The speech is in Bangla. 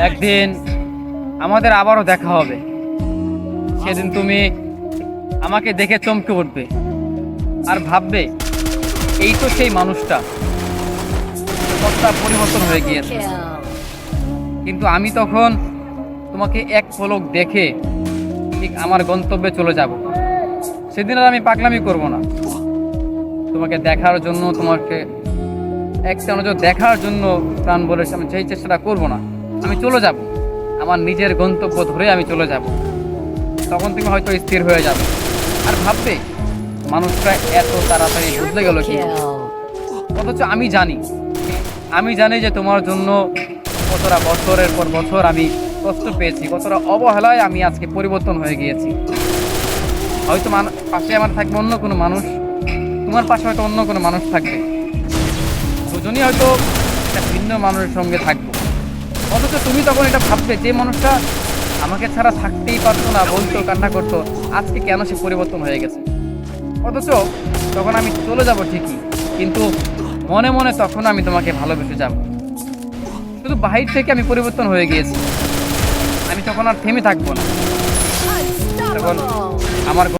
একদিন আমাদের আবারও দেখা হবে। সেদিন তুমি আমাকে দেখে চমকে উঠবে আর ভাববে এই তো সেই মানুষটা, কতটা পরিবর্তন হয়ে গিয়েছে। কিন্তু আমি তখন তোমাকে এক পলক দেখে ঠিক আমার গন্তব্যে চলে যাব। সেদিন আর আমি পাগলামি করব না। তোমাকে দেখার জন্য, তোমাকে একটা নজর দেখার জন্য প্রাণ বলে আমি সেই চেষ্টাটা করব না। আমি চলে যাব, আমার নিজের গন্তব্য ধরে আমি চলে যাব। তখন তুমি হয়তো স্থির হয়ে যাবে আর ভাববে মানুষটা এত তাড়াতাড়ি বদলে গেল কি। অথচ আমি জানি যে তোমার জন্য কতটা বছরের পর বছর আমি কষ্ট পেয়েছি, কতটা অবহেলায় আমি আজকে পরিবর্তন হয়ে গিয়েছি। হয়তো পাশে আমার থাকবে অন্য কোনো মানুষ, তোমার পাশে হয়তো অন্য কোনো মানুষ থাকবে, দুজনই হয়তো একটা ভিন্ন মানুষের সঙ্গে থাকবো। অথচ তুমি তখন এটা ভাববে যে মানুষটা আমাকে ছাড়া থাকতেই পারতো না, বলতো, কান্না করতো, আজকে কেন সে পরিবর্তন হয়ে গেছে। অথচ তখন আমি চলে যাব ঠিকই, কিন্তু মনে মনে তখন আমি তোমাকে ভালোবেসে যাব। শুধু বাহির থেকে আমি পরিবর্তন হয়ে গিয়েছি, আমি তখন আর থেমে থাকবো না। তখন আমার